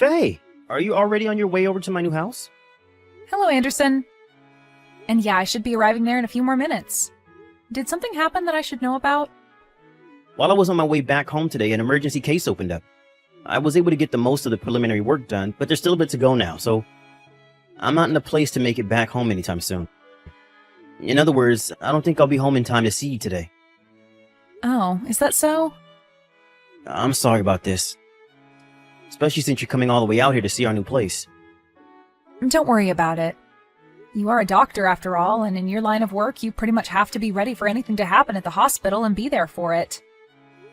Faye, are you already on your way over to my new house? Hello, Anderson. And yeah, I should be arriving there in a few more minutes. Did something happen that I should know about? While I was on my way back home today, an emergency case opened up. I was able to get the most of the preliminary work done, but there's still a bit to go now, so I'm not in a place to make it back home anytime soon. In other words, I don't think I'll be home in time to see you today. Oh, is that so? I'm sorry about this. Especially since you're coming all the way out here to see our new place. Don't worry about it. You are a doctor after all, and in your line of work, you pretty much have to be ready for anything to happen at the hospital and be there for it.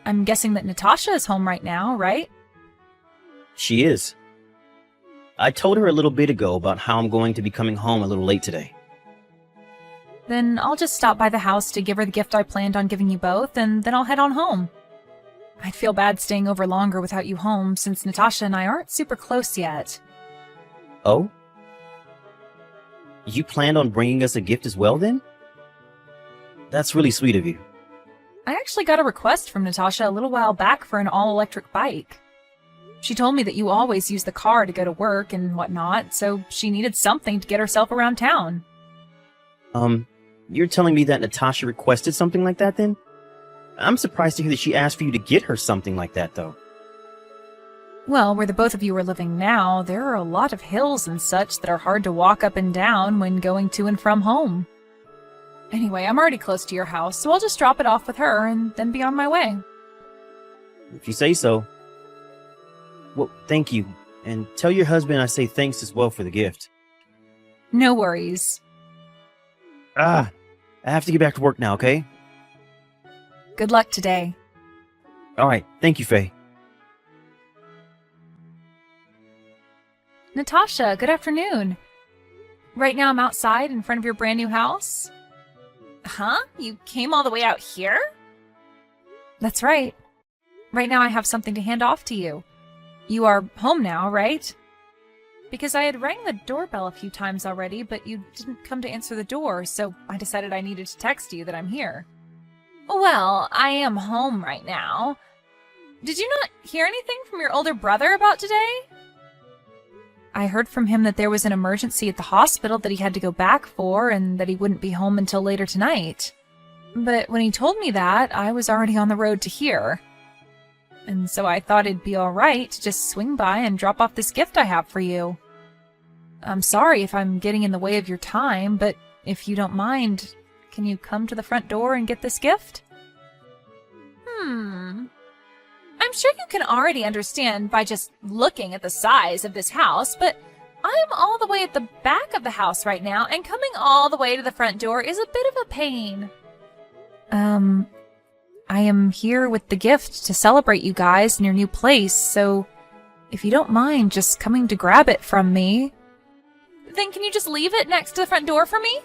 I'm guessing that Natasha is home right now, right? She is. I told her a little bit ago about how I'm going to be coming home a little late today. Then I'll just stop by the house to give her the gift I planned on giving you both, and then I'll head on home. I'd feel bad staying over longer without you home, since Natasha and I aren't super close yet. Oh? You planned on bringing us a gift as well, then? That's really sweet of you. I actually got a request from Natasha a little while back for an all-electric bike. She told me that you always use the car to go to work and whatnot, so she needed something to get herself around town. You're telling me that Natasha requested something like that, then? I'm surprised to hear that she asked for you to get her something like that, though. Well, where the both of you are living now, there are a lot of hills and such that are hard to walk up and down when going to and from home. Anyway, I'm already close to your house, so I'll just drop it off with her and then be on my way. If you say so. Well, thank you. And tell your husband I say thanks as well for the gift. No worries. I have to get back to work now, okay? Good luck today. Alright, thank you, Faye. Natasha, good afternoon. Right now I'm outside in front of your brand new house. Huh? You came all the way out here? That's right. Right now I have something to hand off to you. You are home now, right? Because I had rang the doorbell a few times already, but you didn't come to answer the door, so I decided I needed to text you that I'm here. Well, I am home right now. Did you not hear anything from your older brother about today? I heard from him that there was an emergency at the hospital that he had to go back for and that he wouldn't be home until later tonight. But when he told me that, I was already on the road to here. And so I thought it'd be alright to just swing by and drop off this gift I have for you. I'm sorry if I'm getting in the way of your time, but if you don't mind, can you come to the front door and get this gift? I'm sure you can already understand by just looking at the size of this house, but I'm all the way at the back of the house right now, and coming all the way to the front door is a bit of a pain. I am here with the gift to celebrate you guys in your new place, so if you don't mind just coming to grab it from me. Then can you just leave it next to the front door for me?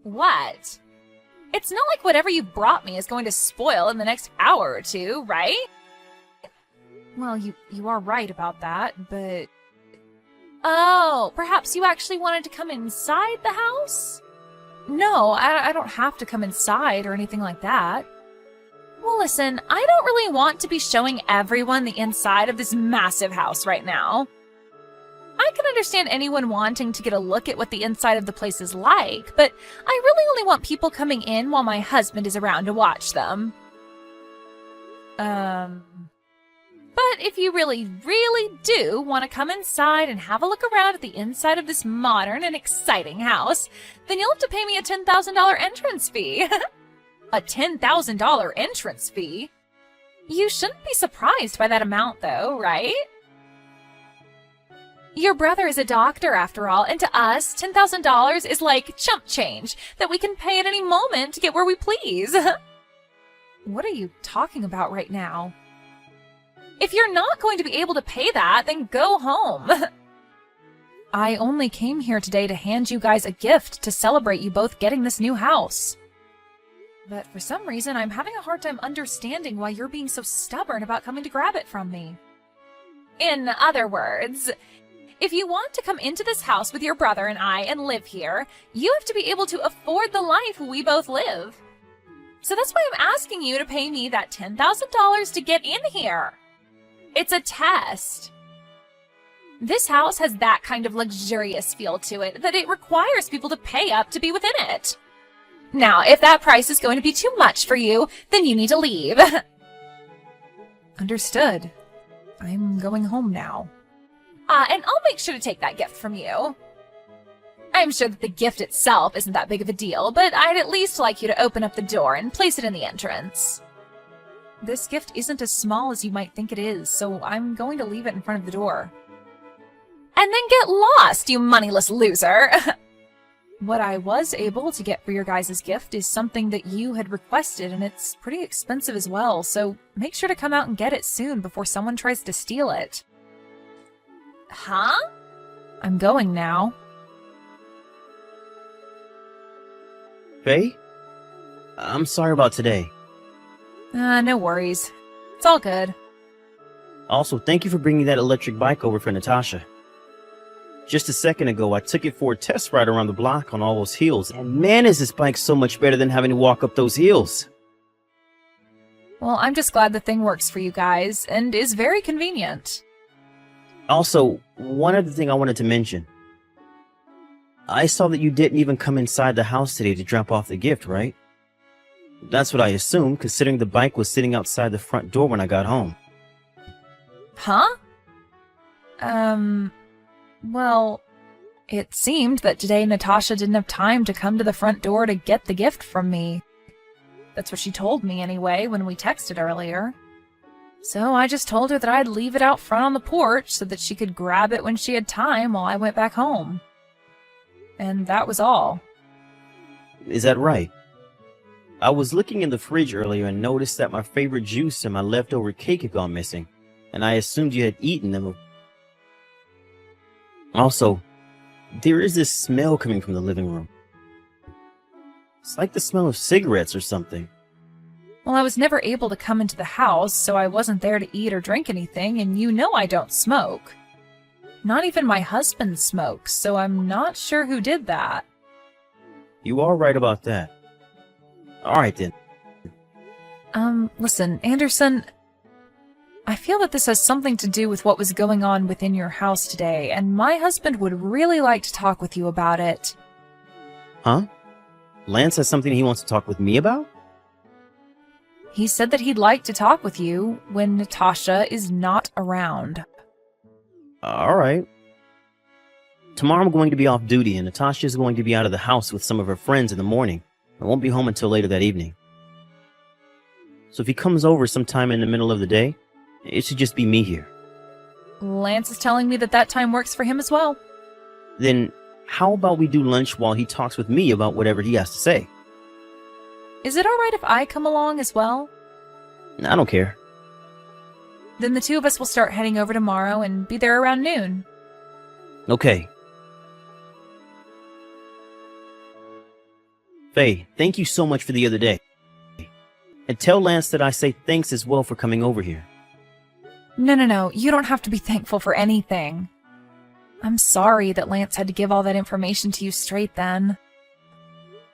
What? It's not like whatever you brought me is going to spoil in the next hour or two, right? Well, you are right about that, but... Oh, perhaps you actually wanted to come inside the house? No, I don't have to come inside or anything like that. Well, listen, I don't really want to be showing everyone the inside of this massive house right now. I can understand anyone wanting to get a look at what the inside of the place is like, but I really only want people coming in while my husband is around to watch them. But if you really, really do want to come inside and have a look around at the inside of this modern and exciting house, then you'll have to pay me a $10,000 entrance fee. A $10,000 entrance fee? You shouldn't be surprised by that amount, though, right? Your brother is a doctor, after all, and to us, $10,000 is like chump change that we can pay at any moment to get where we please. What are you talking about right now? If you're not going to be able to pay that, then go home. I only came here today to hand you guys a gift to celebrate you both getting this new house. But for some reason, I'm having a hard time understanding why you're being so stubborn about coming to grab it from me. In other words, if you want to come into this house with your brother and I and live here, you have to be able to afford the life we both live. So that's why I'm asking you to pay me that $10,000 to get in here. It's a test. This house has that kind of luxurious feel to it that it requires people to pay up to be within it. Now, if that price is going to be too much for you, then you need to leave. Understood. I'm going home now. And I'll make sure to take that gift from you. I'm sure that the gift itself isn't that big of a deal, but I'd at least like you to open up the door and place it in the entrance. This gift isn't as small as you might think it is, so I'm going to leave it in front of the door. And then get lost, you moneyless loser! What I was able to get for your guys' gift is something that you had requested, and it's pretty expensive as well, so make sure to come out and get it soon before someone tries to steal it. Huh? I'm going now. Faye? I'm sorry about today. No worries. It's all good. Also, thank you for bringing that electric bike over for Natasha. Just a second ago, I took it for a test ride around the block on all those hills, and man, is this bike so much better than having to walk up those hills. Well, I'm just glad the thing works for you guys, and is very convenient. Also, one other thing I wanted to mention. I saw that you didn't even come inside the house today to drop off the gift, right? That's what I assumed, considering the bike was sitting outside the front door when I got home. Huh? Well, it seemed that today Natasha didn't have time to come to the front door to get the gift from me. That's what she told me anyway when we texted earlier. So I just told her that I'd leave it out front on the porch so that she could grab it when she had time while I went back home. And that was all. Is that right? I was looking in the fridge earlier and noticed that my favorite juice and my leftover cake had gone missing, and I assumed you had eaten them. Also, there is this smell coming from the living room. It's like the smell of cigarettes or something. Well, I was never able to come into the house, so I wasn't there to eat or drink anything, and you know I don't smoke. Not even my husband smokes, so I'm not sure who did that. You are right about that. Alright then. Listen, Anderson, I feel that this has something to do with what was going on within your house today, and my husband would really like to talk with you about it. Huh? Lance has something he wants to talk with me about? He said that he'd like to talk with you when Natasha is not around. Alright. Tomorrow I'm going to be off duty, and Natasha is going to be out of the house with some of her friends in the morning. I won't be home until later that evening. So if he comes over sometime in the middle of the day, it should just be me here. Lance is telling me that that time works for him as well. Then how about we do lunch while he talks with me about whatever he has to say? Is it alright if I come along as well? I don't care. Then the two of us will start heading over tomorrow and be there around noon. Okay. Faye, thank you so much for the other day. And tell Lance that I say thanks as well for coming over here. No, you don't have to be thankful for anything. I'm sorry that Lance had to give all that information to you straight then.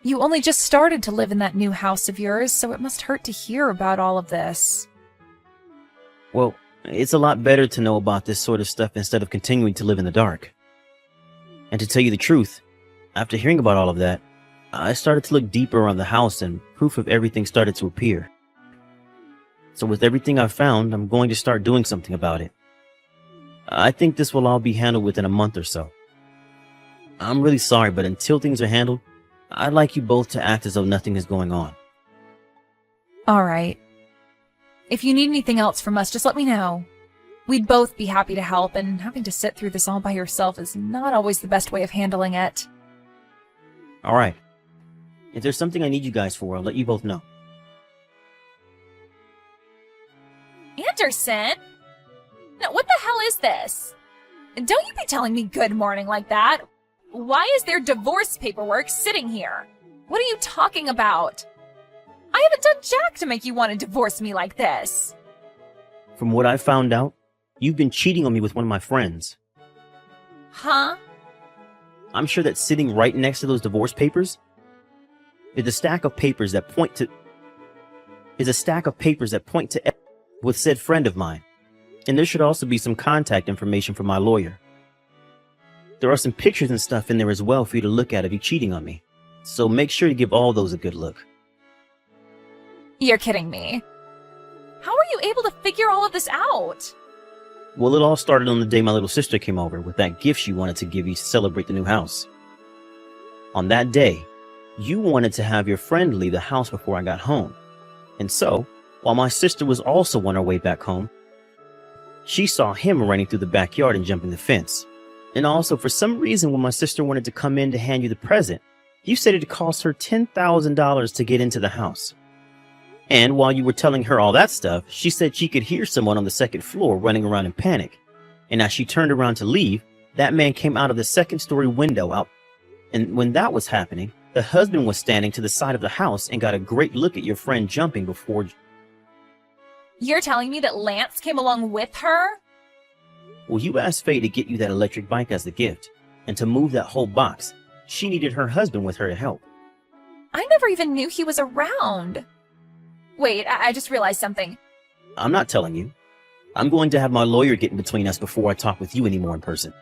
You only just started to live in that new house of yours, so it must hurt to hear about all of this. Well, it's a lot better to know about this sort of stuff instead of continuing to live in the dark. And to tell you the truth, after hearing about all of that, I started to look deeper around the house and proof of everything started to appear. So with everything I've found, I'm going to start doing something about it. I think this will all be handled within a month or so. I'm really sorry, but until things are handled, I'd like you both to act as though nothing is going on. Alright. If you need anything else from us, just let me know. We'd both be happy to help, and having to sit through this all by yourself is not always the best way of handling it. Alright. If there's something I need you guys for, I'll let you both know. Anderson? Now, what the hell is this? Don't you be telling me good morning like that. Why is there divorce paperwork sitting here? What are you talking about? I haven't done jack to make you want to divorce me like this. From what I found out, you've been cheating on me with one of my friends. Huh? I'm sure that sitting right next to those divorce papers is a stack of papers that point to with said friend of mine. And there should also be some contact information for my lawyer. There are some pictures and stuff in there as well for you to look at of you cheating on me. So make sure to give all those a good look. You're kidding me. How are you able to figure all of this out? Well, it all started on the day my little sister came over with that gift she wanted to give you to celebrate the new house. On that day, you wanted to have your friend leave the house before I got home. And so, while my sister was also on her way back home, she saw him running through the backyard and jumping the fence. And also, for some reason, when my sister wanted to come in to hand you the present, you said it cost her $10,000 to get into the house. And while you were telling her all that stuff, she said she could hear someone on the second floor running around in panic. And as she turned around to leave, that man came out of the second-story window out. And when that was happening, the husband was standing to the side of the house and got a great look at your friend jumping before... You're telling me that Lance came along with her? Well, you asked Faye to get you that electric bike as the gift. And to move that whole box, she needed her husband with her to help. I never even knew he was around. Wait, I just realized something. I'm not telling you. I'm going to have my lawyer get in between us before I talk with you anymore in person.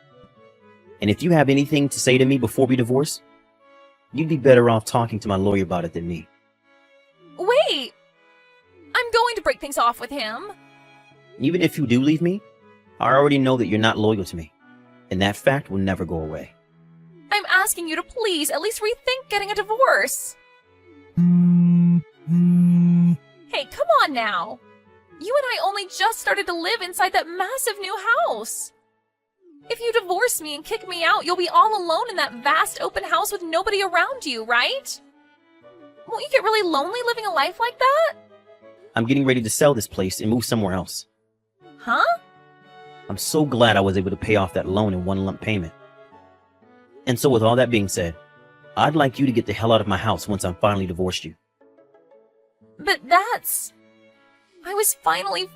And if you have anything to say to me before we divorce, you'd be better off talking to my lawyer about it than me. Wait! I'm going to break things off with him. Even if you do leave me, I already know that you're not loyal to me. And that fact will never go away. I'm asking you to please at least rethink getting a divorce. Hey, come on now. You and I only just started to live inside that massive new house. If you divorce me and kick me out, you'll be all alone in that vast open house with nobody around you, right? Won't you get really lonely living a life like that? I'm getting ready to sell this place and move somewhere else. Huh? I'm so glad I was able to pay off that loan in one lump payment. And so with all that being said, I'd like you to get the hell out of my house once I'm finally divorced you. But that's... I was finally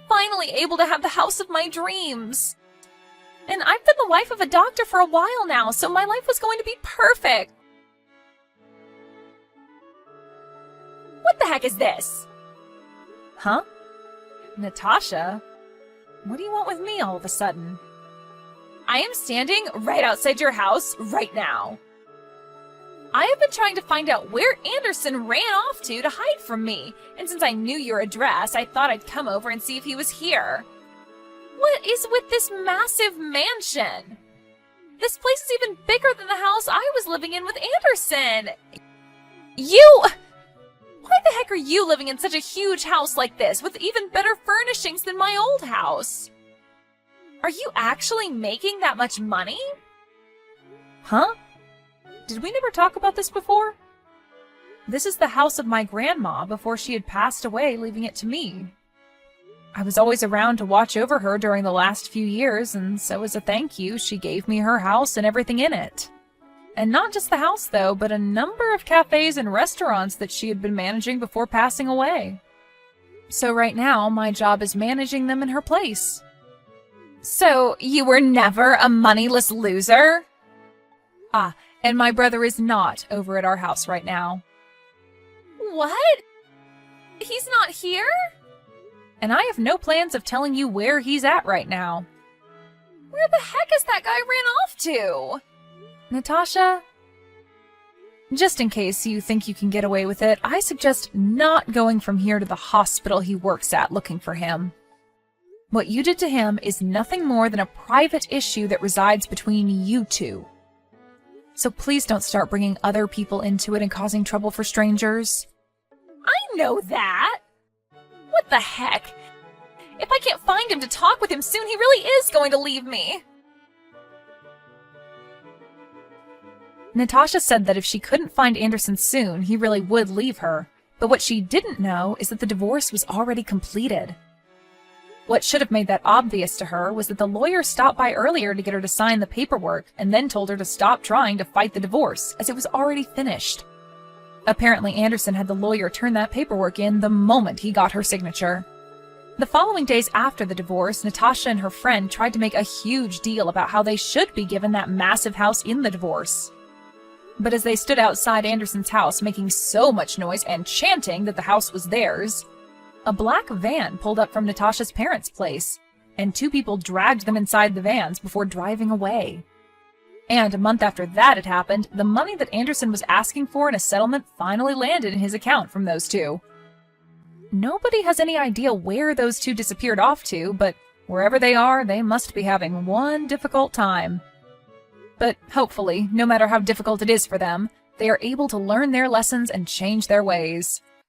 able to have the house of my dreams. And I've been the wife of a doctor for a while now, so my life was going to be perfect. What the heck is this? Huh? Natasha? What do you want with me all of a sudden? I am standing right outside your house right now. I have been trying to find out where Anderson ran off to hide from me, and since I knew your address, I thought I'd come over and see if he was here. What is with this massive mansion? This place is even bigger than the house I was living in with Anderson. Why the heck are you living in such a huge house like this with even better furnishings than my old house? Are you actually making that much money? Huh? Did we never talk about this before? This is the house of my grandma before she had passed away, leaving it to me. I was always around to watch over her during the last few years, and so as a thank you, she gave me her house and everything in it. And not just the house, though, but a number of cafes and restaurants that she had been managing before passing away. So right now, my job is managing them in her place. So, you were never a moneyless loser? Ah, and my brother is not over at our house right now. What? He's not here? And I have no plans of telling you where he's at right now. Where the heck is that guy ran off to? Natasha? Just in case you think you can get away with it, I suggest not going from here to the hospital he works at looking for him. What you did to him is nothing more than a private issue that resides between you two. So please don't start bringing other people into it and causing trouble for strangers. I know that! What the heck? If I can't find him to talk with him soon, he really is going to leave me. Natasha said that if she couldn't find Anderson soon, he really would leave her. But what she didn't know is that the divorce was already completed. What should have made that obvious to her was that the lawyer stopped by earlier to get her to sign the paperwork and then told her to stop trying to fight the divorce, as it was already finished. Apparently, Anderson had the lawyer turn that paperwork in the moment he got her signature. The following days after the divorce, Natasha and her friend tried to make a huge deal about how they should be given that massive house in the divorce. But as they stood outside Anderson's house making so much noise and chanting that the house was theirs, a black van pulled up from Natasha's parents' place, and 2 people dragged them inside the vans before driving away. And a month after that had happened, the money that Anderson was asking for in a settlement finally landed in his account from those 2. Nobody has any idea where those 2 disappeared off to, but wherever they are, they must be having one difficult time. But hopefully, no matter how difficult it is for them, they are able to learn their lessons and change their ways.